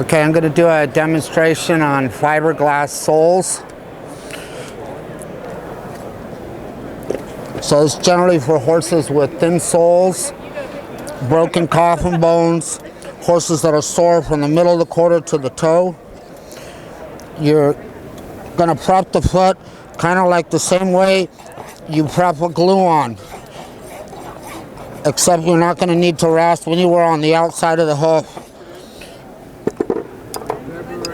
Okay, I'm going to do a demonstration on fiberglass soles. So it's generally for horses with thin soles, broken coffin bones, horses that are sore from the middle of the quarter to the toe. You're going to prep the foot kind of like the same way you prep a glue on, except you're not going to need to rest anywhere on the outside of the hoof.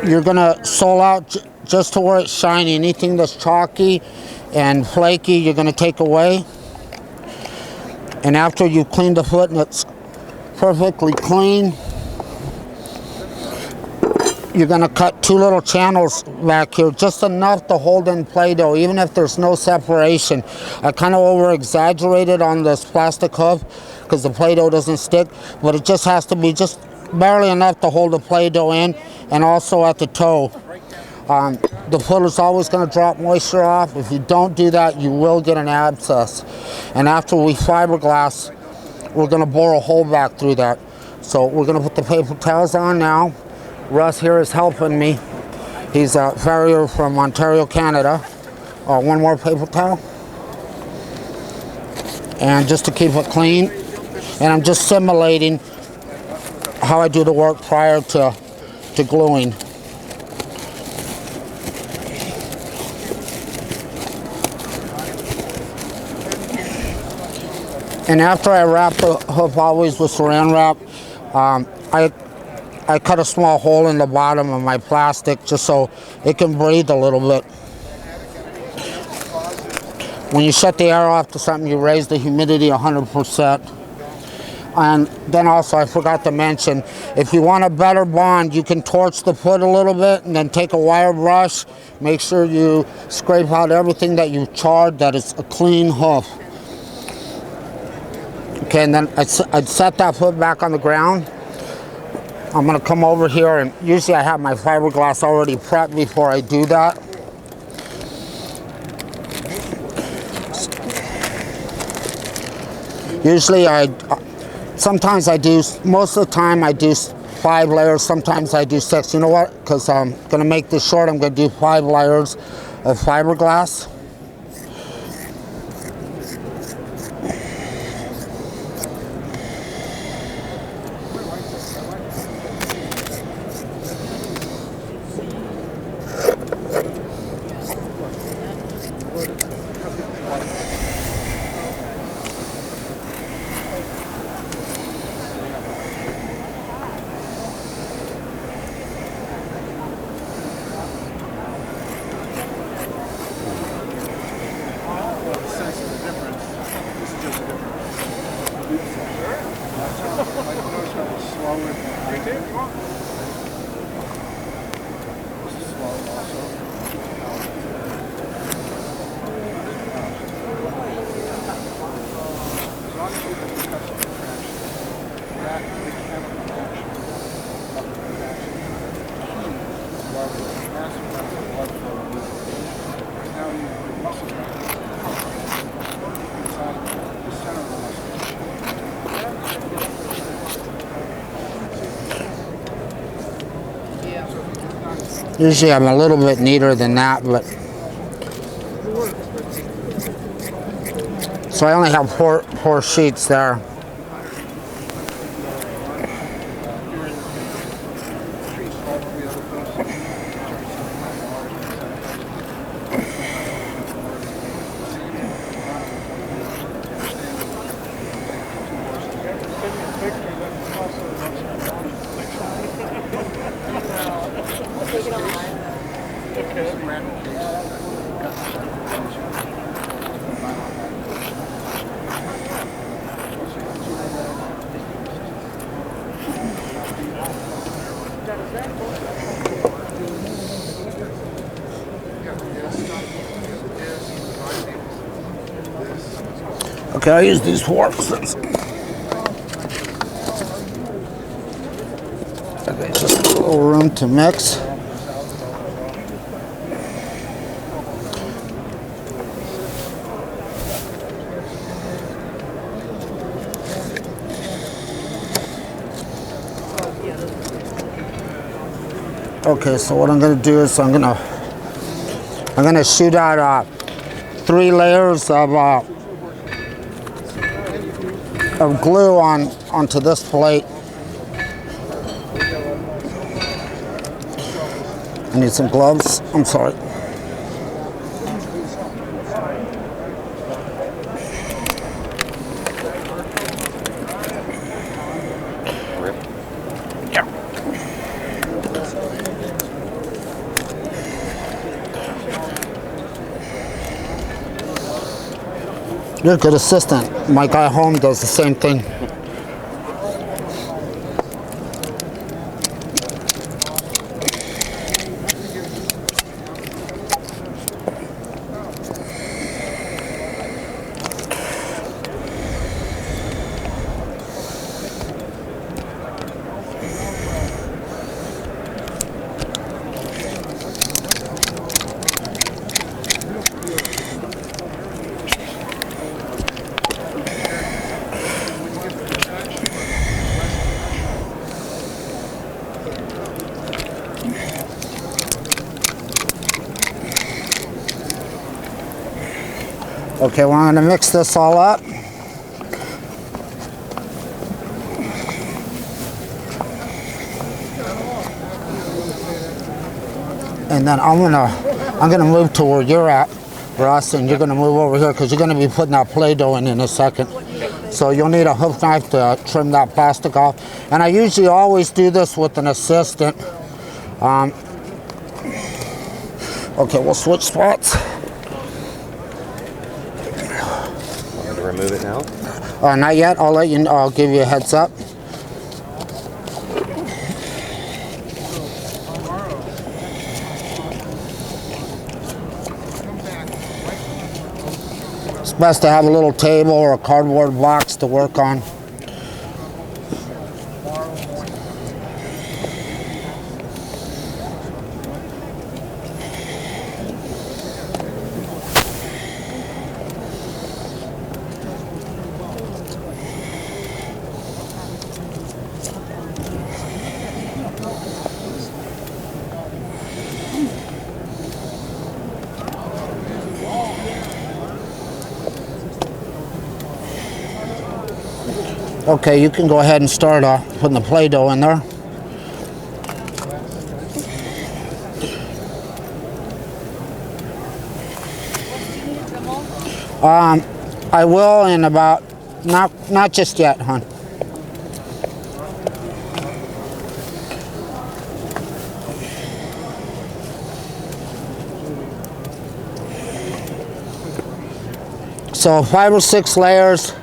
You're going to sole out just to where it's shiny. Anything that's chalky and flaky, you're going to take away. And after you've cleaned the foot and it's perfectly clean, you're going to cut two little channels back here, just enough to hold in Play-Doh, even if there's no separation. I kind of over-exaggerated on this plastic hoof because the Play-Doh doesn't stick, but it just has to be just barely enough to hold the Play-Doh in, and also at the toe. The foot is always going to drop moisture off. If you don't do that, you will get an abscess. And after we fiberglass, we're going to bore a hole back through that. So we're going to put the paper towels on now. Russ here is helping me. He's a farrier from Ontario, Canada. One more paper towel. And just to keep it clean. And I'm just simulating how I do the work prior to gluing. And after I wrap the hoof always with saran wrap, I cut a small hole in the bottom of my plastic just so it can breathe a little bit. When you shut the air off to something, you raise the humidity 100%. And then also, I forgot to mention, if you want a better bond, you can torch the foot a little bit and then take a wire brush. Make sure you scrape out everything that you've charred, that it's a clean hoof. Okay, and then I'd set that foot back on the ground. I'm going to come over here, and usually I have my fiberglass already prepped before I do that. Usually sometimes I do, most of the time I do 5 layers, sometimes I do 6. You know what? Because I'm going to make this short, I'm going to do 5 layers of fiberglass. Usually I'm a little bit neater than that, but so I only have four sheets there. Okay, I'll use these forks. Okay, just a little room to mix. Okay, so what I'm gonna do is I'm gonna shoot out 3 layers of glue onto this plate. I need some gloves. I'm sorry. You're a good assistant. My guy home does the same thing. Okay, well, I'm going to mix this all up. And then I'm gonna move to where you're at, Russ, and you're gonna move over here because you're gonna be putting that Play-Doh in a second. So you'll need a hoof knife to trim that plastic off. And I usually always do this with an assistant. Okay, we'll switch spots. Want to remove it now? Not yet. I'll let you know. I'll give you a heads up. It's best to have a little table or a cardboard box to work on. Okay, you can go ahead and start putting the Play-Doh in there. I will in about, not just yet, hon. So 5 or 6 layers.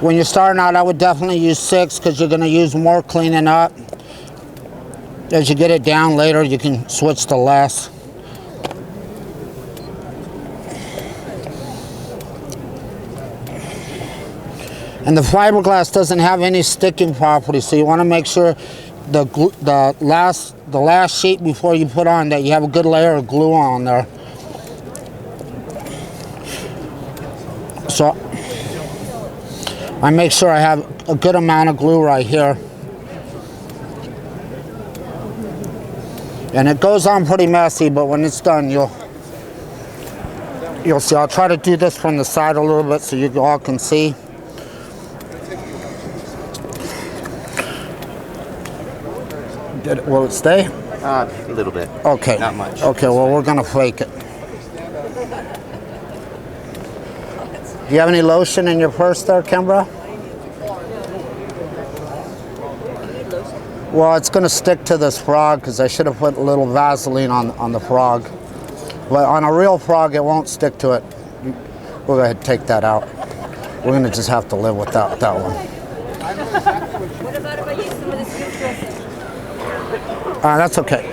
When you're starting out, I would definitely use 6 because you're going to use more cleaning up. As you get it down later, you can switch to less. And the fiberglass doesn't have any sticking property, so you want to make sure the last sheet before you put on that you have a good layer of glue on there. So I make sure I have a good amount of glue right here. And it goes on pretty messy, but when it's done, you'll see. I'll try to do this from the side a little bit so you all can see. Will it stay? A little bit. Okay. Not much. Okay, well, we're gonna flake it. Do you have any lotion in your purse there, Kimbra? Well, it's gonna stick to this frog because I should have put a little Vaseline on the frog. But on a real frog, it won't stick to it. We'll go ahead and take that out. We're gonna just have to live without that one. What about if I use some of this field dressing? That's okay.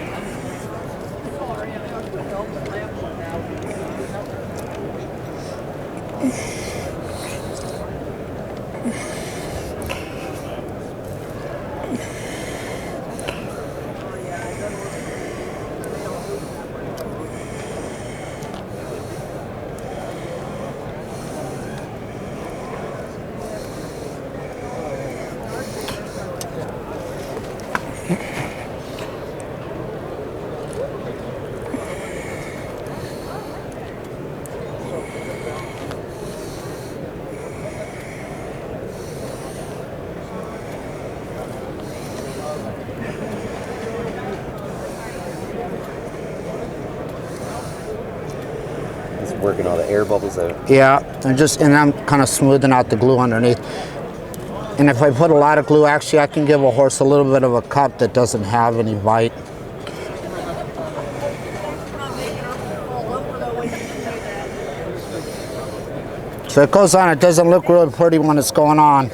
working all the air bubbles out. Yeah, and I'm kind of smoothing out the glue underneath. And if I put a lot of glue, actually I can give a horse a little bit of a cut that doesn't have any bite. So it goes on, it doesn't look really pretty when it's going on.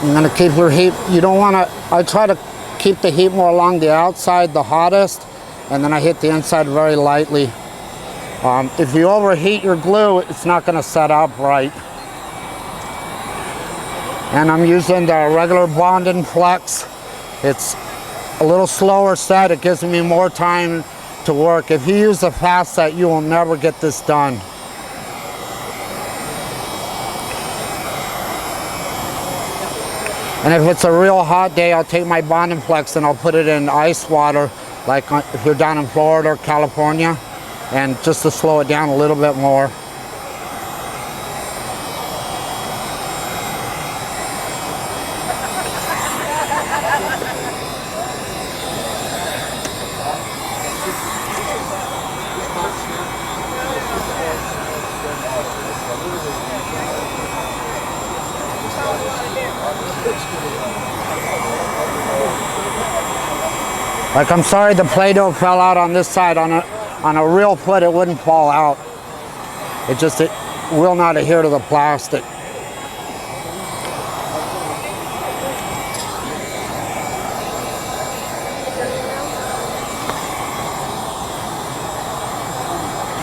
I'm gonna keep your heat, you don't wanna, I try to keep the heat more along the outside, the hottest, and then I hit the inside very lightly. If you overheat your glue, it's not gonna set up right. And I'm using the regular bonding flex. It's a little slower set, it gives me more time to work. If you use the fast set, you will never get this done. And if it's a real hot day, I'll take my bonding flex and I'll put it in ice water, like if you're down in Florida or California, and just to slow it down a little bit more. Like, I'm sorry the Play-Doh fell out on this side. On a real foot, it wouldn't fall out. It will not adhere to the plastic. Do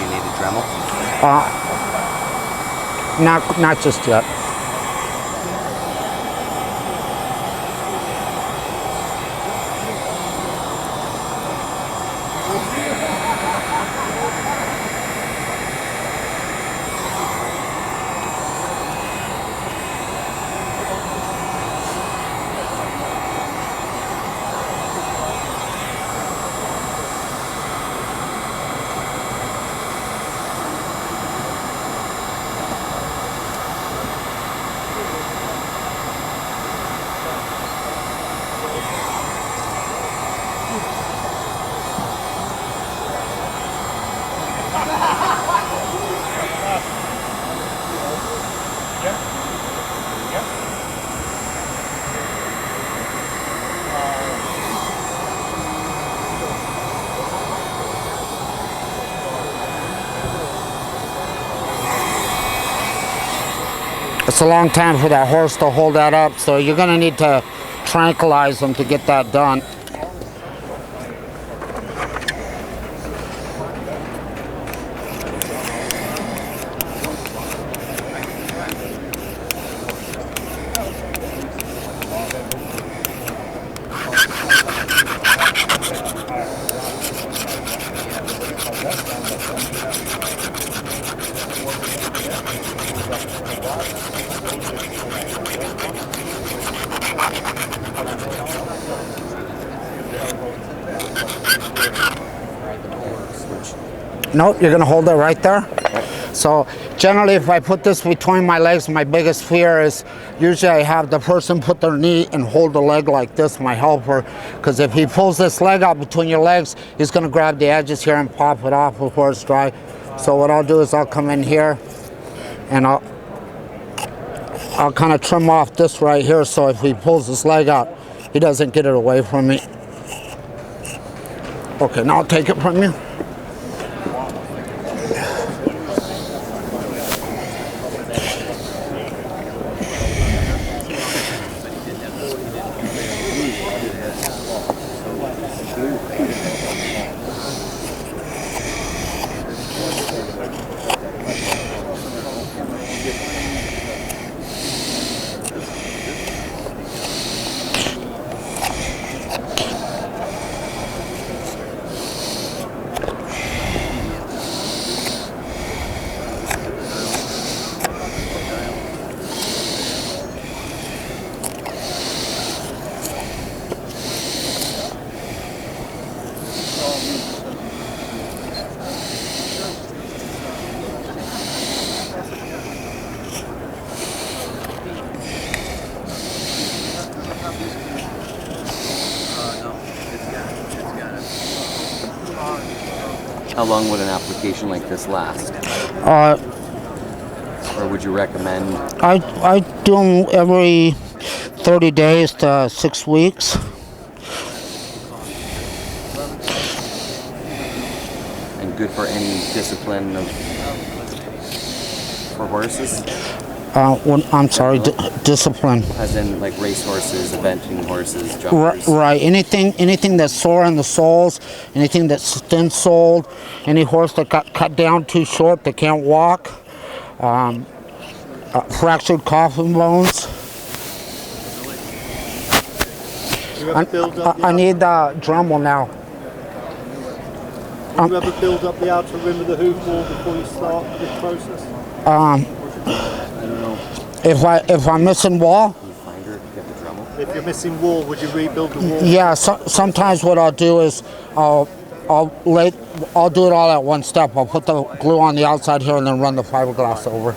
you need a Dremel? Not just yet. It's a long time for that horse to hold that up, so you're going to need to tranquilize them to get that done. Nope, you're gonna hold it right there. So generally, if I put this between my legs, my biggest fear is usually I have the person put their knee and hold the leg like this, my helper, because if he pulls this leg out between your legs, he's gonna grab the edges here and pop it off before it's dry. So what I'll do is I'll come in here and I'll kind of trim off this right here, so if he pulls this leg out, he doesn't get it away from me. Okay, now I'll take it from you. How long would an application like this last? Or would you recommend? I do them every 30 days to 6 weeks. And good for any discipline for horses? I'm sorry, discipline. As in like race horses, eventing horses, jumpers? Right. Anything that's sore in the soles, anything that's thin-soled, any horse that got cut down too short that can't walk, fractured coffin bones. I need the Dremel now. Do you ever build up the outer rim of the hoof wall before you start this process? If I'm missing wall, If you're missing wall, would you rebuild the wall? yeah. Sometimes what I'll do is I'll do it all at one step. I'll put the glue on the outside here and then run the fiberglass over.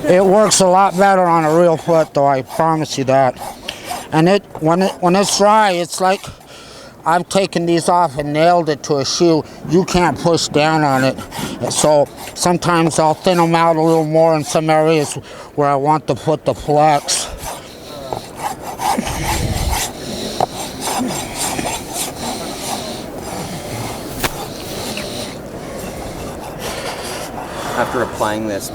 It works a lot better on a real foot, though. I promise you that. And when it's dry, it's like I've taken these off and nailed it to a shoe. You can't push down on it. So sometimes I'll thin them out a little more in some areas where I want the foot to flex. After applying this,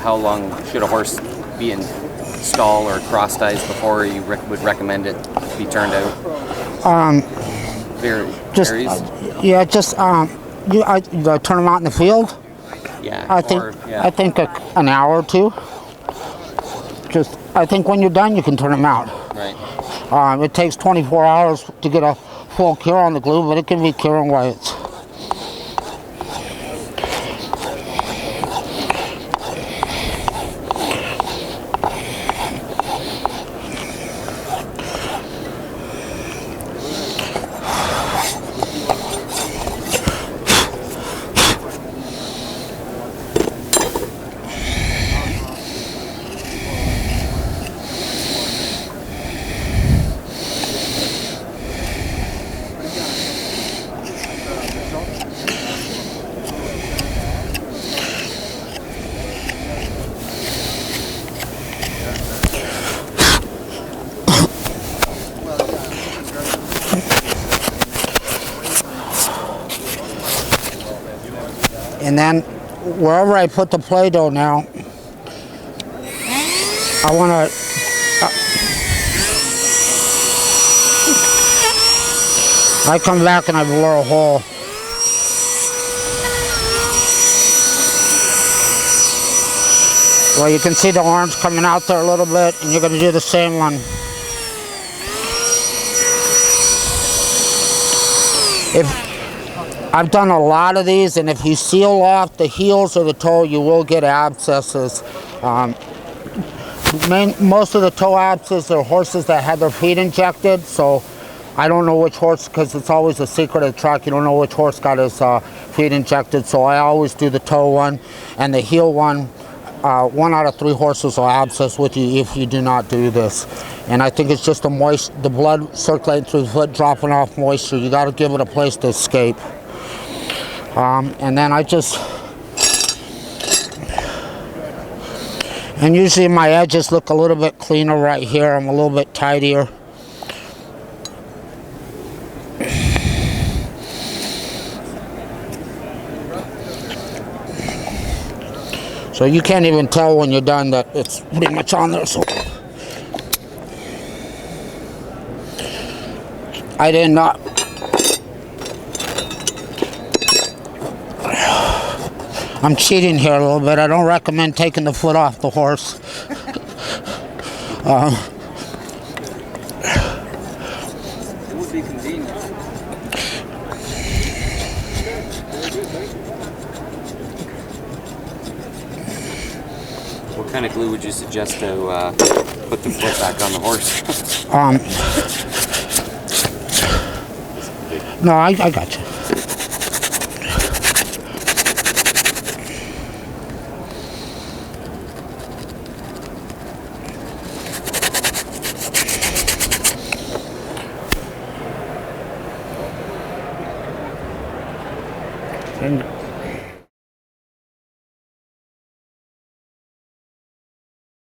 how long should a horse be in stall or cross ties before you would recommend it be turned out? Varies. You turn them out in the field. Yeah. I think an hour or two. I think when you're done, you can turn them out. Right. It takes 24 hours to get a full cure on the glue, but it can be curing while it's. And then wherever I put the Play-Doh now, I want to I come back and I bore a hole. Well, you can see the orange coming out there a little bit, and you're going to do the same one. I've done a lot of these, and if you seal off the heels or the toe, you will get abscesses. Most of the toe abscesses are horses that had their feet injected, so I don't know which horse, because it's always a secret of the track. You don't know which horse got his feet injected, so I always do the toe one and the heel one. 1 out of 3 horses will abscess with you if you do not do this. And I think it's just the blood circulating through the foot, dropping off moisture. You got to give it a place to escape. And then and usually my edges look a little bit cleaner right here. I'm a little bit tidier. So you can't even tell when you're done that it's pretty much on there. So I did not. I'm cheating here a little bit. I don't recommend taking the foot off the horse. It would be convenient. What kind of glue would you suggest to put the foot back on the horse? No, I got you. And